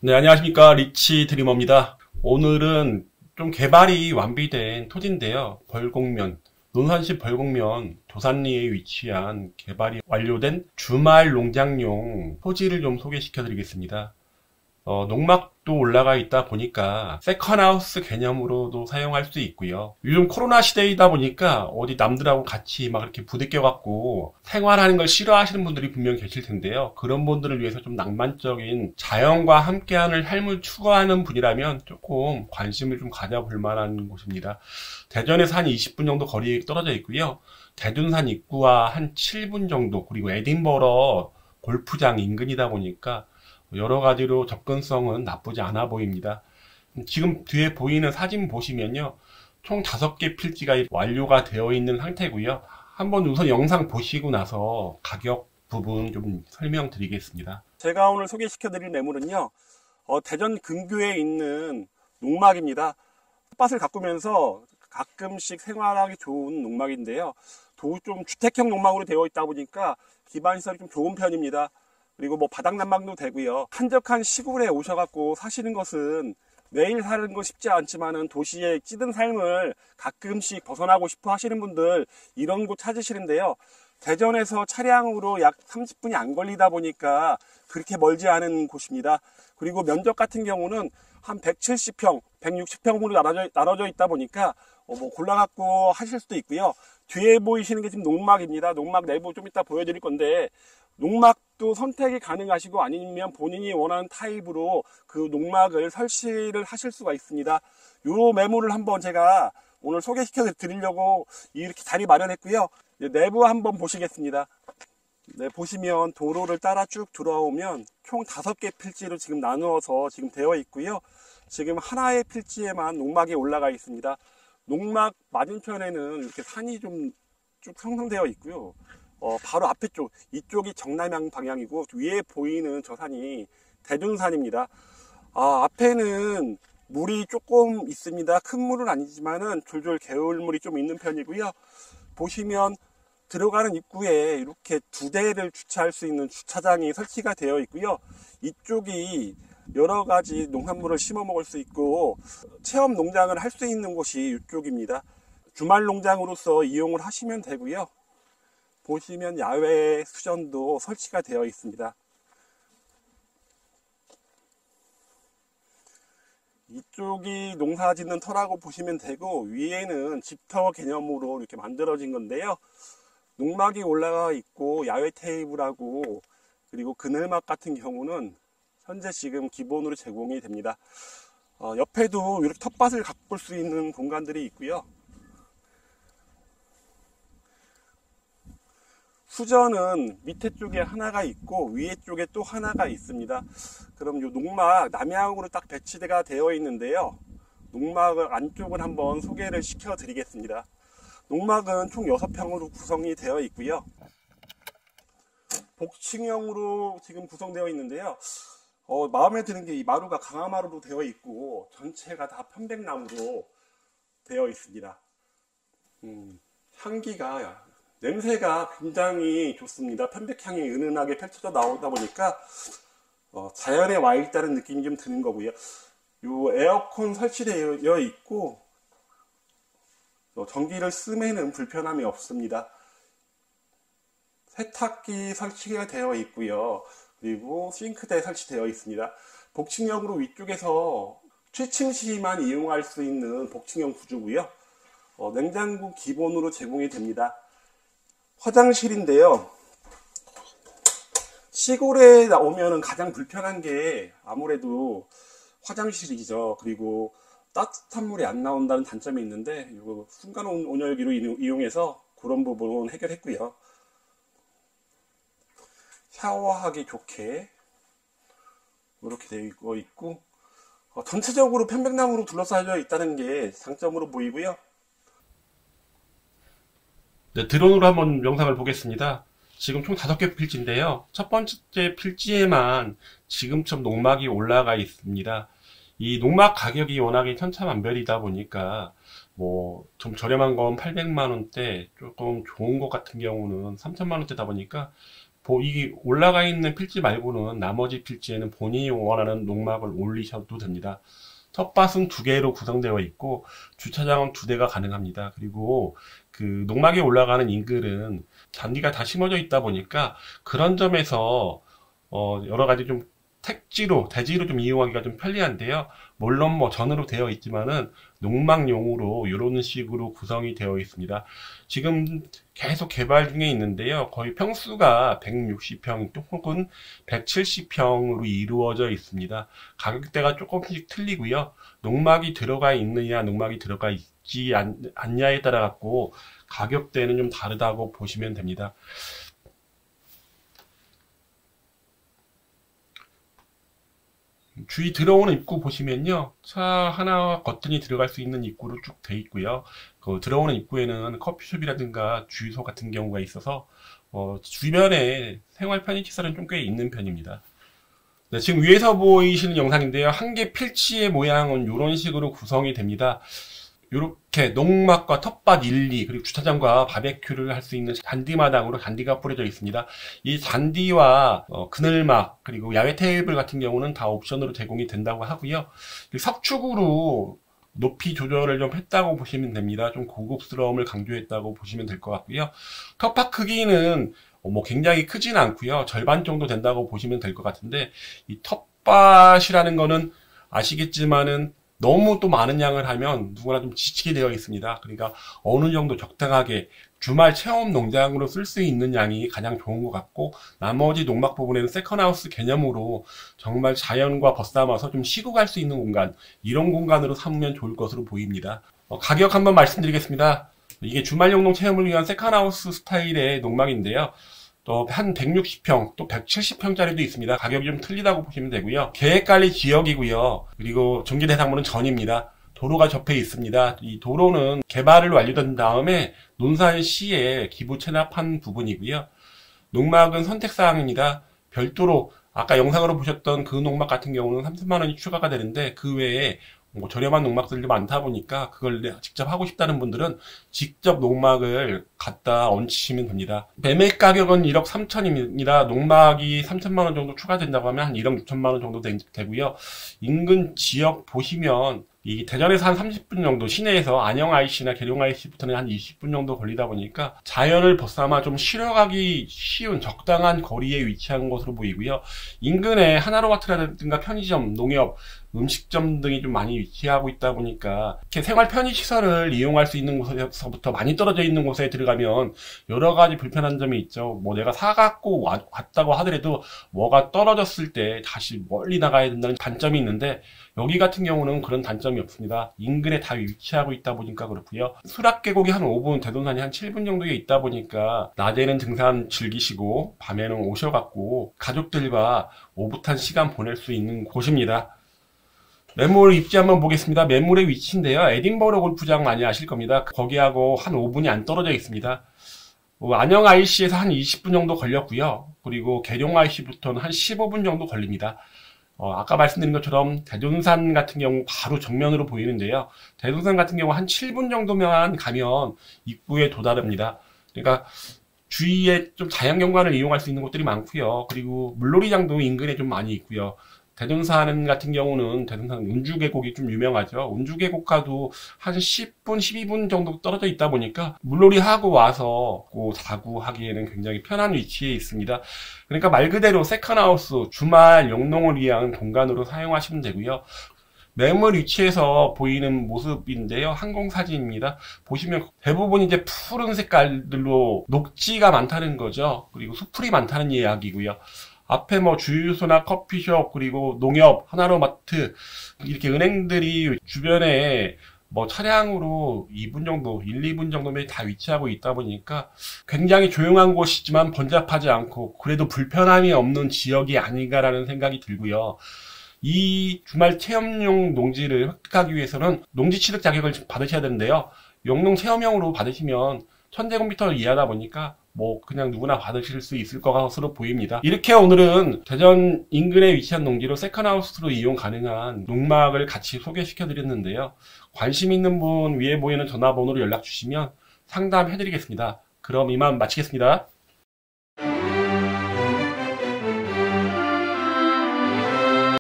네, 안녕하십니까. 리치 드리머입니다. 오늘은 좀 개발이 완비된 토지인데요. 벌곡면, 논산시 벌곡면 도산리에 위치한 개발이 완료된 주말 농장용 토지를 좀 소개시켜 드리겠습니다. 농막도 올라가 있다 보니까 세컨하우스 개념으로도 사용할 수 있고요. 요즘 코로나 시대이다 보니까 어디 남들하고 같이 막 이렇게 부대껴갖고 생활하는 걸 싫어하시는 분들이 분명 계실 텐데요. 그런 분들을 위해서 좀 낭만적인 자연과 함께하는 삶을 추구하는 분이라면 조금 관심을 좀 가져볼 만한 곳입니다. 대전에서 한 20분 정도 거리에 떨어져 있고요. 대둔산 입구와 한 7분 정도, 그리고 에딘버러 골프장 인근이다 보니까 여러 가지로 접근성은 나쁘지 않아 보입니다. 지금 뒤에 보이는 사진 보시면요. 총 5개 필지가 완료가 되어 있는 상태고요. 한번 우선 영상 보시고 나서 가격 부분 좀 설명드리겠습니다. 제가 오늘 소개시켜드릴 매물은요. 대전 근교에 있는 농막입니다. 텃밭을 가꾸면서 가끔씩 생활하기 좋은 농막인데요. 좀 주택형 농막으로 되어 있다 보니까 기반시설이 좀 좋은 편입니다. 그리고 뭐 바닥 난방도 되고요. 한적한 시골에 오셔갖고 사시는 것은 매일 사는 거 쉽지 않지만은 도시의 찌든 삶을 가끔씩 벗어나고 싶어 하시는 분들 이런 곳 찾으시는데요. 대전에서 차량으로 약 30분이 안 걸리다 보니까 그렇게 멀지 않은 곳입니다. 그리고 면적 같은 경우는 한 170평, 160평으로 나눠져 있다 보니까 뭐 골라갖고 하실 수도 있고요. 뒤에 보이시는 게 지금 농막입니다. 농막 내부 좀 이따 보여드릴 건데 농막도 선택이 가능하시고 아니면 본인이 원하는 타입으로 그 농막을 설치를 하실 수가 있습니다. 요 매물을 한번 제가 오늘 소개시켜 드리려고 이렇게 자리 마련했고요. 내부 한번 보시겠습니다. 네, 보시면 도로를 따라 쭉 들어오면 총 5개 필지로 지금 나누어서 지금 되어 있고요. 지금 하나의 필지에만 농막이 올라가 있습니다. 농막 맞은편에는 이렇게 산이 좀 쭉 형성되어 있고요. 바로 앞에 쪽, 이쪽이 정남향 방향이고 위에 보이는 저 산이 대둔산입니다. 앞에는 물이 조금 있습니다. 큰 물은 아니지만은 졸졸 개울물이 좀 있는 편이고요. 보시면 들어가는 입구에 이렇게 2대를 주차할 수 있는 주차장이 설치가 되어 있고요. 이쪽이 여러 가지 농산물을 심어 먹을 수 있고 체험 농장을 할 수 있는 곳이 이쪽입니다. 주말 농장으로서 이용을 하시면 되고요. 보시면 야외 수전도 설치가 되어 있습니다. 이쪽이 농사 짓는 터라고 보시면 되고 위에는 집터 개념으로 이렇게 만들어진 건데요. 농막이 올라가 있고 야외 테이블하고 그리고 그늘막 같은 경우는 현재 지금 기본으로 제공이 됩니다. 옆에도 이렇게 텃밭을 가꿀 수 있는 공간들이 있고요. 수전은 밑에 쪽에 하나가 있고 위에 쪽에 또 하나가 있습니다. 그럼 이 농막 남향으로 딱 배치가 되어 있는데요. 농막을 안쪽을 한번 소개를 시켜 드리겠습니다. 농막은 총 6평으로 구성이 되어 있고요. 복층형으로 지금 구성되어 있는데요. 마음에 드는 게 이 마루가 강화마루로 되어 있고 전체가 다 편백나무로 되어 있습니다. 향기가 냄새가 굉장히 좋습니다. 편백향이 은은하게 펼쳐져 나오다 보니까 자연에 와 있다는 느낌이 좀 드는 거고요. 요 에어컨 설치되어 있고 전기를 쓰면은 불편함이 없습니다. 세탁기 설치가 되어 있고요. 그리고 싱크대 설치되어 있습니다. 복층형으로 위쪽에서 취침시만 이용할 수 있는 복층형 구조고요. 냉장고 기본으로 제공이 됩니다. 화장실인데요. 시골에 나오면 가장 불편한 게 아무래도 화장실이죠. 그리고 따뜻한 물이 안 나온다는 단점이 있는데 이거 순간 온열기로 이용해서 그런 부분은 해결했고요. 샤워하기 좋게 이렇게 되어 있고 전체적으로 편백나무로 둘러싸여 있다는 게 장점으로 보이고요. 네, 드론으로 한번 영상을 보겠습니다. 지금 총 5개 필지인데요. 첫 번째 필지에만 지금처럼 농막이 올라가 있습니다. 이 농막 가격이 워낙에 천차만별이다 보니까 뭐 좀 저렴한 건 800만 원대, 조금 좋은 것 같은 경우는 3천만 원대다 보니까 이 올라가 있는 필지 말고는 나머지 필지에는 본인이 원하는 농막을 올리셔도 됩니다. 텃밭은 2개로 구성되어 있고 주차장은 2대가 가능합니다. 그리고 그 농막에 올라가는 인근은 잔디가 다 심어져 있다 보니까 그런 점에서 여러 가지 좀 대지로 좀 이용하기가 좀 편리한데요. 물론 뭐 전으로 되어 있지만은 농막용으로 이런 식으로 구성이 되어 있습니다. 지금 계속 개발 중에 있는데요. 거의 평수가 160평 혹은 170평으로 이루어져 있습니다. 가격대가 조금씩 틀리고요. 농막이 들어가 있느냐, 농막이 들어가 있지 않냐에 따라 갖고 가격대는 좀 다르다고 보시면 됩니다. 주위 들어오는 입구 보시면요. 차 하나 거뜬히 들어갈 수 있는 입구로 쭉 돼 있고요. 그 들어오는 입구에는 커피숍이라든가 주유소 같은 경우가 있어서 주변에 생활 편의시설은 좀 꽤 있는 편입니다. 네, 지금 위에서 보이시는 영상인데요. 한 개 필지의 모양은 이런 식으로 구성이 됩니다. 이렇게 농막과 텃밭 1, 2 그리고 주차장과 바베큐를 할 수 있는 잔디마당으로 잔디가 뿌려져 있습니다. 이 잔디와 그늘막 그리고 야외 테이블 같은 경우는 다 옵션으로 제공이 된다고 하고요. 석축으로 높이 조절을 좀 했다고 보시면 됩니다. 좀 고급스러움을 강조했다고 보시면 될 것 같고요. 텃밭 크기는 뭐 굉장히 크진 않고요. 절반 정도 된다고 보시면 될 것 같은데 이 텃밭이라는 거는 아시겠지만은 너무 또 많은 양을 하면 누구나 좀 지치게 되어 있습니다. 그러니까 어느 정도 적당하게 주말 체험 농장으로 쓸 수 있는 양이 가장 좋은 것 같고 나머지 농막 부분에는 세컨하우스 개념으로 정말 자연과 벗삼아서 좀 쉬고 갈 수 있는 공간 이런 공간으로 삼으면 좋을 것으로 보입니다. 가격 한번 말씀드리겠습니다. 이게 주말 용농 체험을 위한 세컨하우스 스타일의 농막인데요. 또 한 160평, 또 170평짜리도 있습니다. 가격이 좀 틀리다고 보시면 되고요. 계획관리 지역이고요. 그리고 중개 대상물은 전입니다. 도로가 접해 있습니다. 이 도로는 개발을 완료된 다음에 논산시에 기부 체납한 부분이고요. 농막은 선택사항입니다. 별도로 아까 영상으로 보셨던 그 농막 같은 경우는 30만 원이 추가가 되는데 그 외에 뭐 저렴한 농막들도 많다 보니까 그걸 직접 하고 싶다는 분들은 직접 농막을 갖다 얹히시면 됩니다. 매매 가격은 1억 3천입니다. 농막이 3천만 원 정도 추가된다고 하면 한 1억 6천만 원 정도 되고요. 인근 지역 보시면 이 대전에서 한 30분 정도, 시내에서 안영 IC나 계룡 IC부터는 한 20분 정도 걸리다 보니까 자연을 벗삼아 좀 쉬러가기 쉬운 적당한 거리에 위치한 것으로 보이고요. 인근에 하나로마트라든가 편의점, 농협, 음식점 등이 좀 많이 위치하고 있다 보니까 이렇게 생활 편의시설을 이용할 수 있는 곳에서부터 많이 떨어져 있는 곳에 들어가면 여러 가지 불편한 점이 있죠. 뭐 내가 사갖고 왔다고 하더라도 뭐가 떨어졌을 때 다시 멀리 나가야 된다는 단점이 있는데 여기 같은 경우는 그런 단점이 없습니다. 인근에 다 위치하고 있다 보니까 그렇고요. 수락계곡이 한 5분, 대동산이 한 7분 정도에 있다 보니까 낮에는 등산 즐기시고 밤에는 오셔갖고 가족들과 오붓한 시간 보낼 수 있는 곳입니다. 매물 입지 한번 보겠습니다. 매물의 위치인데요. 에딘버러 골프장 많이 아실 겁니다. 거기하고 한 5분이 안 떨어져 있습니다. 안영 IC에서 한 20분 정도 걸렸고요. 그리고 계룡 IC부터는 한 15분 정도 걸립니다. 아까 말씀드린 것처럼 대둔산 같은 경우 바로 정면으로 보이는데요. 대둔산 같은 경우 한 7분 정도만 가면 입구에 도달합니다. 그러니까 주위에 좀 자연경관을 이용할 수 있는 곳들이 많고요. 그리고 물놀이장도 인근에 좀 많이 있고요. 대둔산 같은 경우는 대둔산 운주계곡이 좀 유명하죠. 운주계곡과도 한 10분, 12분 정도 떨어져 있다 보니까 물놀이 하고 와서 다구하기에는 굉장히 편한 위치에 있습니다. 그러니까 말 그대로 세컨하우스, 주말 영농을 위한 공간으로 사용하시면 되고요. 매물 위치에서 보이는 모습인데요. 항공사진입니다. 보시면 대부분 이제 푸른 색깔들로 녹지가 많다는 거죠. 그리고 수풀이 많다는 이야기고요. 앞에 뭐 주유소나 커피숍 그리고 농협, 하나로마트 이렇게 은행들이 주변에 뭐 차량으로 2분 정도, 1, 2분 정도면 다 위치하고 있다 보니까 굉장히 조용한 곳이지만 번잡하지 않고 그래도 불편함이 없는 지역이 아닌가라는 생각이 들고요. 이 주말 체험용 농지를 획득하기 위해서는 농지 취득 자격을 받으셔야 되는데요. 영농 체험용으로 받으시면 1000제곱미터 이하다 보니까 뭐 그냥 누구나 받으실 수 있을 것으로 보입니다. 이렇게 오늘은 대전 인근에 위치한 농지로 세컨하우스로 이용 가능한 농막을 같이 소개시켜 드렸는데요. 관심 있는 분 위에 보이는 전화번호로 연락 주시면 상담해 드리겠습니다. 그럼 이만 마치겠습니다.